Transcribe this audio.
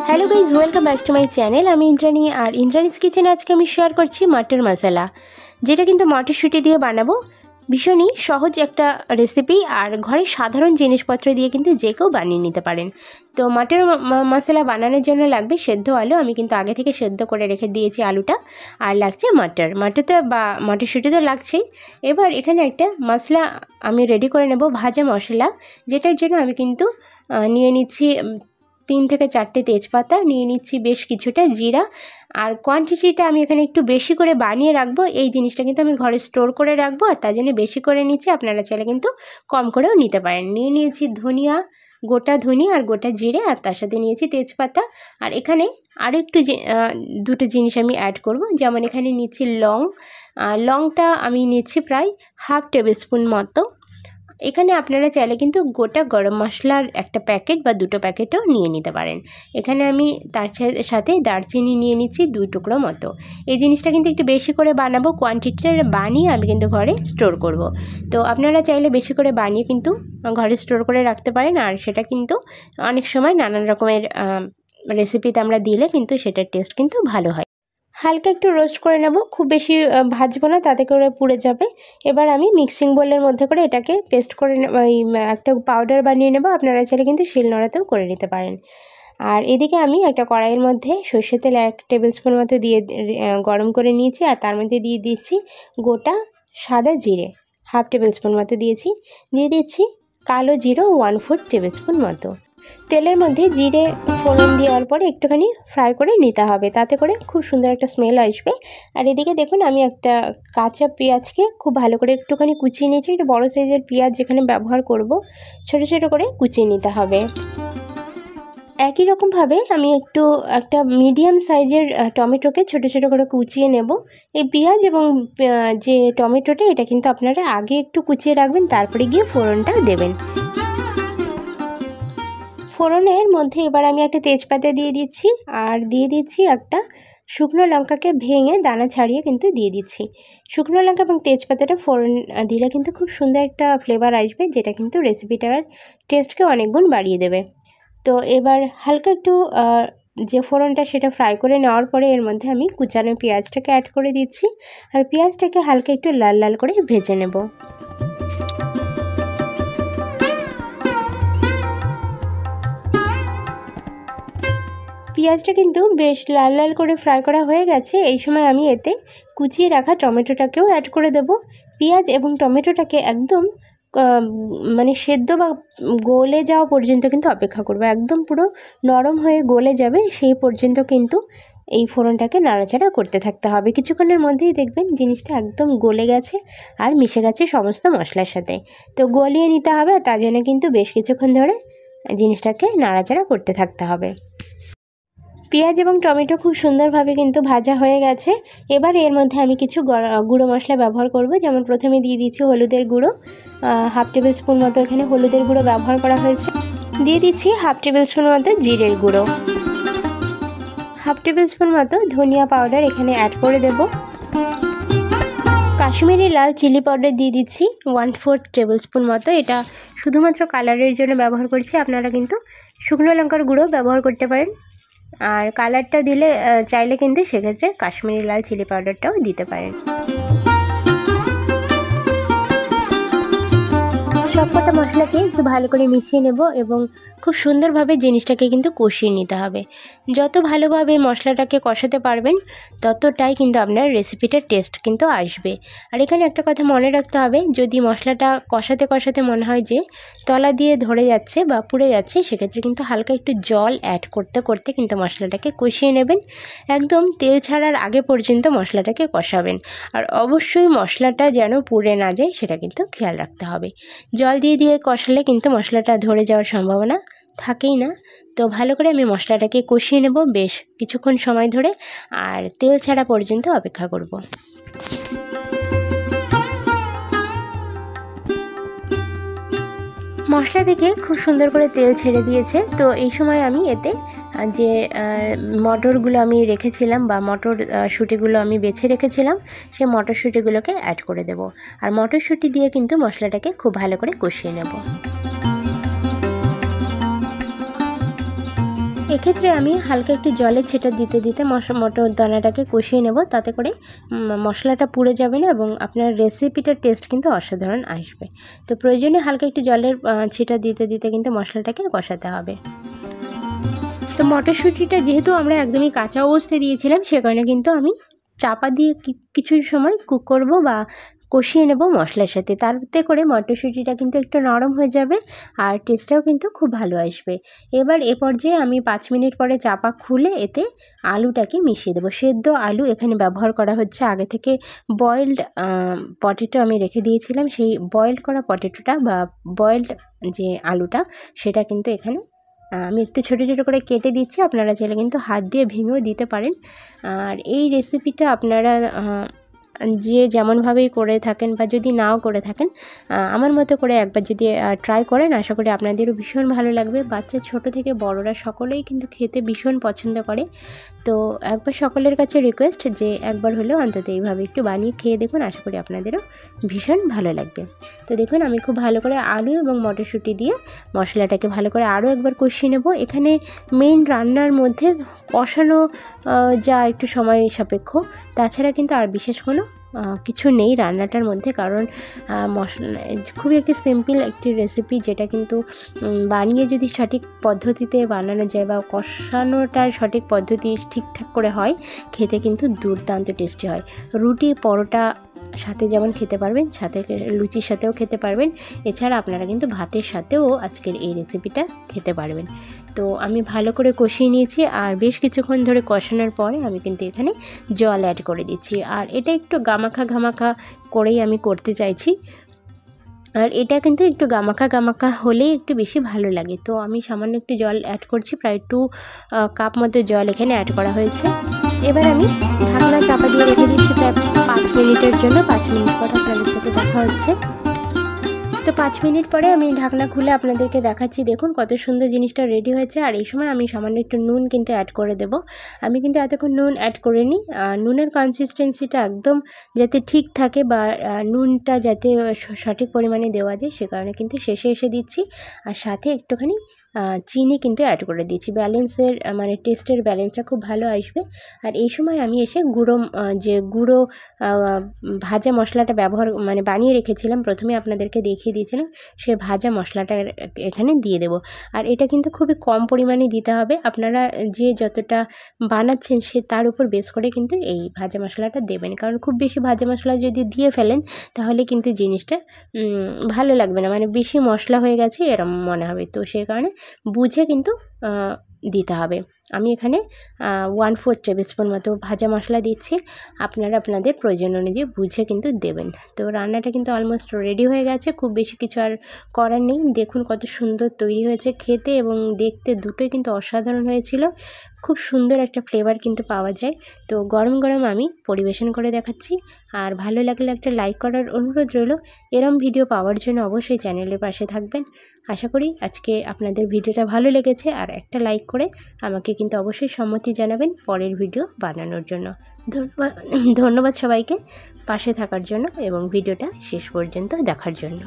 Hello guys, welcome back to my channel. আমি ইন্দ্রাণী, আর ইন্দ্রাণীজ কিচেনে আজকে আমি শেয়ার করছি মটর মশলা, যেটা কিন্তু মটরশুঁটি দিয়ে বানাবো। ভীষণই সহজ একটা রেসিপি, আর ঘরের সাধারণ জিনিসপত্র দিয়ে কিন্তু যে কেউ বানিয়ে নিতে পারেন। তো মটর মশলা বানানোর জন্য লাগবে সেদ্ধ আলু। আমি কিন্তু আগে থেকে সেদ্ধ করে রেখে দিয়েছি আলুটা। আর লাগছে মটর তো বা মটরশুঁটি তো লাগছেই। এবার এখানে একটা মশলা আমি রেডি করে নেব, ভাজা মশলা, যেটার জন্য আমি কিন্তু নিয়ে নিচ্ছি 3 থেকে 4টে তেজপাতা, নিয়ে নিচ্ছি বেশ কিছুটা জিরা। আর কোয়ান্টিটিটা আমি এখানে একটু বেশি করে বানিয়ে রাখবো। এই জিনিসটা কিন্তু আমি ঘরে স্টোর করে রাখবো, আর তার জন্য বেশি করে নিচ্ছি। আপনারা চাইলে কিন্তু কম করেও নিতে পারেন। নিয়ে নিয়েছি ধনিয়া, গোটা ধনিয়া আর গোটা জিরে, আর তার সাথে নিয়েছি তেজপাতা। আর এখানে আরও একটু দুটো জিনিস আমি অ্যাড করব, যেমন এখানে নিচ্ছি লংটা আমি নিচ্ছি প্রায় 1/2 টেবিল স্পুন মতো। এখানে আপনারা চাইলে কিন্তু গোটা গরম মশলার একটা প্যাকেট বা 2টো প্যাকেটও নিয়ে নিতে পারেন। এখানে আমি তার সাথে দারচিনি নিয়ে নিচ্ছি 2 টুকরো মতো। এই জিনিসটা কিন্তু একটু বেশি করে বানাবো, কোয়ান্টিটিটা বানিয়ে আমি কিন্তু ঘরে স্টোর করব। তো আপনারা চাইলে বেশি করে বানিয়ে কিন্তু ঘরে স্টোর করে রাখতে পারেন। আর সেটা কিন্তু অনেক সময় নানান রকমের রেসিপিতে আমরা দিলে কিন্তু সেটার টেস্ট কিন্তু ভালো হয়। হালকা একটু রোস্ট করে নেব, খুব বেশি ভাজবো না, তাতে করে পুড়ে যাবে। এবার আমি মিক্সিং বোলের মধ্যে করে এটাকে পেস্ট করে একটা পাউডার বানিয়ে নেব। আপনারা চাইলে কিন্তু শিলনোড়াতেও করে নিতে পারেন। আর এদিকে আমি একটা কড়াইয়ের মধ্যে সর্ষের তেল 1 টেবিল স্পুন মতো দিয়ে গরম করে নিয়েছি। আর তার মধ্যে দিয়ে দিচ্ছি গোটা সাদা জিরে 1/2 টেবিল স্পুন মতো দিয়েছি। দিয়ে দিচ্ছি কালো জিরো 1/4 টেবিল স্পুন মতো। তেলের মধ্যে জিরে ফোড়ন দেওয়ার পরে একটুখানি ফ্রাই করে নিতে হবে, তাতে করে খুব সুন্দর একটা স্মেল আসবে। আর এদিকে দেখুন, আমি একটা কাঁচা পেঁয়াজকে খুব ভালো করে একটুখানি কুচিয়ে নিয়েছি। একটা বড় সাইজের পেঁয়াজ যেখানে ব্যবহার করব, ছোট ছোট করে কুচিয়ে নিতে হবে। একই রকমভাবে আমি একটা মিডিয়াম সাইজের টমেটোকে ছোট ছোট করে কুচিয়ে নেব। এই পেঁয়াজ এবং যে টমেটোটা, এটা কিন্তু আপনারা আগে একটু কুচিয়ে রাখবেন, তারপরে গিয়ে ফোড়নটা দেবেন। ফোড়নের মধ্যে এবার আমি একটা তেজপাতা দিয়ে দিচ্ছি, আর দিয়ে দিচ্ছি একটা শুকনো লঙ্কাকে ভেঙে দানা ছাড়িয়ে কিন্তু দিয়ে দিচ্ছি। শুকনো লঙ্কা এবং তেজপাতাটা ফোড়ন দিলে কিন্তু খুব সুন্দর একটা ফ্লেভার আসবে, যেটা কিন্তু রেসিপিটার টেস্টকে অনেক গুণ বাড়িয়ে দেবে। তো এবার হালকা একটু যে ফোড়নটা সেটা ফ্রাই করে নেওয়ার পরে এর মধ্যে আমি কুচানো পেঁয়াজটাকে অ্যাড করে দিচ্ছি। আর পেঁয়াজটাকে হালকা একটু লাল লাল করে ভেজে নেব। পেঁয়াজটা কিন্তু বেশ লাল লাল করে ফ্রাই করা হয়ে গেছে। এই সময় আমি এতে কুচিয়ে রাখা টমেটোটাকেও অ্যাড করে দেব। পেঁয়াজ এবং টমেটোটাকে একদম মানে সেদ্ধ বা গলে যাওয়া পর্যন্ত কিন্তু অপেক্ষা করব। একদম পুরো নরম হয়ে গলে যাবে সেই পর্যন্ত কিন্তু এই ফোড়নটাকে নাড়াচাড়া করতে থাকতে হবে। কিছুক্ষণের মধ্যেই দেখবেন জিনিসটা একদম গলে গেছে আর মিশে গেছে সমস্ত মশলার সাথে। তো গলিয়ে নিতে হবে, আর তার জন্য কিন্তু বেশ কিছুক্ষণ ধরে জিনিসটাকে নাড়াচাড়া করতে থাকতে হবে। পেঁয়াজ এবং টমেটো খুব সুন্দরভাবে কিন্তু ভাজা হয়ে গেছে। এবার এর মধ্যে আমি কিছু গুঁড়ো মশলা ব্যবহার করব। যেমন প্রথমে দিয়ে দিচ্ছি হলুদের গুঁড়ো 1/2 টেবিল স্পুন মতো, এখানে হলুদের গুঁড়ো ব্যবহার করা হয়েছে। দিয়ে দিচ্ছি 1/2 টেবিল স্পুন মতো জিরের গুঁড়ো, 1/2 টেবিল স্পুন মতো ধনিয়া পাউডার এখানে অ্যাড করে দেব। কাশ্মীরি লাল চিলি পাউডার দিয়ে দিচ্ছি 1/4 টেবিল স্পুন মতো। এটা শুধুমাত্র কালারের জন্য ব্যবহার করছি, আপনারা কিন্তু শুকনো লঙ্কার গুঁড়ো ব্যবহার করতে পারেন। আর কালারটা দিলে চাইলে কিন্তু সেক্ষেত্রে কাশ্মীরি লাল চিলি পাউডারটাও দিতে পারেন। সবকটা মশলাকে একটু ভালো করে মিশিয়ে নেব এবং খুব সুন্দরভাবে জিনিসটাকে কিন্তু কষিয়ে নিতে হবে। যত ভালোভাবে মশলাটাকে কষাতে পারবেন ততটাই কিন্তু আপনার রেসিপিটার টেস্ট কিন্তু আসবে। আর এখানে একটা কথা মনে রাখতে হবে, যদি মশলাটা কষাতে কষাতে মনে হয় যে তলা দিয়ে ধরে যাচ্ছে বা পুড়ে যাচ্ছে, সেক্ষেত্রে কিন্তু হালকা একটু জল অ্যাড করতে করতে কিন্তু মশলাটাকে কষিয়ে নেবেন। একদম তেল ছাড়ার আগে পর্যন্ত মশলাটাকে কষাবেন। আর অবশ্যই মশলাটা যেন পুড়ে না যায় সেটা কিন্তু খেয়াল রাখতে হবে। জল দিয়ে কষালে কিন্তু মশলাটা ধরে যাওয়ার সম্ভাবনা থাকেই না। তো ভালো করে আমি মশলাটাকে কষিয়ে নেব বেশ কিছুক্ষণ সময় ধরে, আর তেল ছাড়া পর্যন্ত অপেক্ষা করব। মশলা থেকে খুব সুন্দর করে তেল ছেড়ে দিয়েছে। তো এই সময় আমি এতে যে মটরগুলো আমি রেখেছিলাম বা মটরশুঁটিগুলো আমি বেছে রেখেছিলাম, সেই মটরশুঁটিগুলোকে অ্যাড করে দেব। আর মটরশুঁটি দিয়ে কিন্তু মশলাটাকে খুব ভালো করে কষিয়ে নেব। এক্ষেত্রে আমি হালকা একটু জলের ছিটা দিতে দিতে মটর দানাটাকে কষিয়ে নেব, তাতে করে মশলাটা পুড়ে যাবে না এবং আপনার রেসিপিটার টেস্ট কিন্তু অসাধারণ আসবে। তো প্রয়োজনে হালকা একটু জলের ছিটা দিতে দিতে কিন্তু মশলাটাকে কষাতে হবে। তো মটরশুঁটিটা যেহেতু আমরা একদমই কাঁচা অবস্থায় দিয়েছিলাম, সে কারণে কিন্তু আমি চাপা দিয়ে কিছু সময় কুক করব বা কষিয়ে নেব মশলার সাথে। তাতে করে মটরশুঁটিটা কিন্তু একটু নরম হয়ে যাবে আর টেস্টটাও কিন্তু খুব ভালো আসবে। এবার এ পর্যায়ে আমি 5 মিনিট পরে চাপা খুলে এতে আলুটাকে মিশিয়ে দেবো। সেদ্ধ আলু এখানে ব্যবহার করা হচ্ছে। আগে থেকে বয়েলড পটেটো আমি রেখে দিয়েছিলাম, সেই বয়েলড করা পটেটোটা বা বয়েলড যে আলুটা সেটা কিন্তু এখানে আমি একটু ছোটো ছোটো করে কেটে দিচ্ছি। আপনারা চাইলে কিন্তু হাত দিয়ে ভেঙেও দিতে পারেন। আর এই রেসিপিটা আপনারা যে যেমনভাবেই করে থাকেন বা যদি নাও করে থাকেন, আমার মতো করে একবার যদি ট্রাই করেন, আশা করি আপনাদেরও ভীষণ ভালো লাগবে। বাচ্চা ছোট থেকে বড়রা সকলেই কিন্তু খেতে ভীষণ পছন্দ করে। তো একবার সকলের কাছে রিকোয়েস্ট যে একবার হলেও অন্তত এইভাবে একটু বানিয়ে খেয়ে দেখুন, আশা করি আপনাদেরও ভীষণ ভালো লাগবে। তো দেখুন আমি খুব ভালো করে আলু এবং মটরশুঁটি দিয়ে মশলাটাকে ভালো করে আরও একবার কষিয়ে নেব। এখানে মেইন রান্নার মধ্যে কষানো যা একটু সময় সাপেক্ষ, তাছাড়া কিন্তু আর বিশেষ কোনো কিছু নেই রান্নাটার মধ্যে। কারণ মশলা খুবই একটি সিম্পল একটি রেসিপি, যেটা কিন্তু বানিয়ে যদি সঠিক পদ্ধতিতে বানানো যায় বা কষানোটার সঠিক পদ্ধতি ঠিকঠাক করে হয়, খেতে কিন্তু দুর্দান্ত টেস্টি হয়। রুটি পরোটা সাথে যেমন খেতে পারবেন, সাথে লুচির সাথেও খেতে পারবেন। এছাড়া আপনারা কিন্তু ভাতের সাথেও আজকের এই রেসিপিটা খেতে পারবেন। তো আমি ভালো করে কষিয়ে নিয়েছি আর বেশ কিছুক্ষণ ধরে কষানোর পরে আমি কিন্তু এখানে জল অ্যাড করে দিচ্ছি। আর এটা একটু গামাখা গামাখা করেই আমি করতে চাইছি, আর এটা কিন্তু একটু গামাখা গামাখা হলেই একটু বেশি ভালো লাগে। তো আমি সামান্য একটু জল অ্যাড করছি, প্রায় 2 কাপ মতো জল এখানে অ্যাড করা হয়েছে। এবার আমি ঢাকনা চাপা দিয়ে রেখে দিচ্ছি প্রায় 5 মিনিটের জন্য। 5 মিনিট পর আপনাদের সাথে দেখা হচ্ছে। তো 5 মিনিট পরে আমি ঢাকনা খুলে আপনাদেরকে দেখাচ্ছি। দেখুন কত সুন্দর জিনিসটা রেডি হয়েছে। আর এই সময় আমি সামান্য একটু নুন কিন্তু অ্যাড করে দেব। আমি কিন্তু এতক্ষণ নুন অ্যাড করিনি। নুনের কনসিস্টেন্সিটা একদম যাতে ঠিক থাকে বা নুনটা যাতে সঠিক পরিমাণে দেওয়া যায়, সে কারণে কিন্তু শেষে এসে দিচ্ছি। আর সাথে একটুখানি চিনি কিন্তু অ্যাড করে দিচ্ছি। ব্যালেন্সের মানে টেস্টের ব্যালেন্সটা খুব ভালো আসবে। আর এই সময় আমি এসে গুঁড়ো ভাজা মশলাটা মানে বানিয়ে রেখেছিলাম, প্রথমে আপনাদেরকে দেখিয়ে দিয়েছিলাম, সে ভাজা মশলাটা এখানে দিয়ে দেব। আর এটা কিন্তু খুবই কম পরিমাণে দিতে হবে। আপনারা যে যতটা বানাচ্ছেন সে তার উপর বেস করে কিন্তু এই ভাজা মশলাটা দেবেন। কারণ খুব বেশি ভাজা মশলা যদি দিয়ে ফেলেন তাহলে কিন্তু জিনিসটা ভালো লাগবে না, মানে বেশি মশলা হয়ে গেছে এরম মনে হবে। তো সেই কারণে বুঝে কিন্তু দিতে হবে। আমি এখানে 1/4 টেবিল স্পুন মতো ভাজা মশলা দিচ্ছি। আপনারা আপনাদের প্রয়োজন অনুযায়ী বুঝে কিন্তু দেবেন। তো রান্নাটা কিন্তু অলমোস্ট রেডি হয়ে গেছে, খুব বেশি কিছু আর করার নেই। দেখুন কত সুন্দর তৈরি হয়েছে, খেতে এবং দেখতে দুটোই কিন্তু অসাধারণ হয়েছিল। খুব সুন্দর একটা ফ্লেভার কিন্তু পাওয়া যায়। তো গরম গরম আমি পরিবেশন করে দেখাচ্ছি। আর ভালো লাগলে একটা লাইক করার অনুরোধ রইল। এরম ভিডিও পাওয়ার জন্য অবশ্যই চ্যানেলের পাশে থাকবেন। আশা করি আজকে আপনাদের ভিডিওটা ভালো লেগেছে, আর একটা লাইক করে আমাকে কিন্তু অবশ্যই সম্মতি জানাবেন পরের ভিডিও বানানোর জন্য। ধন্যবাদ সবাইকে পাশে থাকার জন্য এবং ভিডিওটা শেষ পর্যন্ত দেখার জন্য।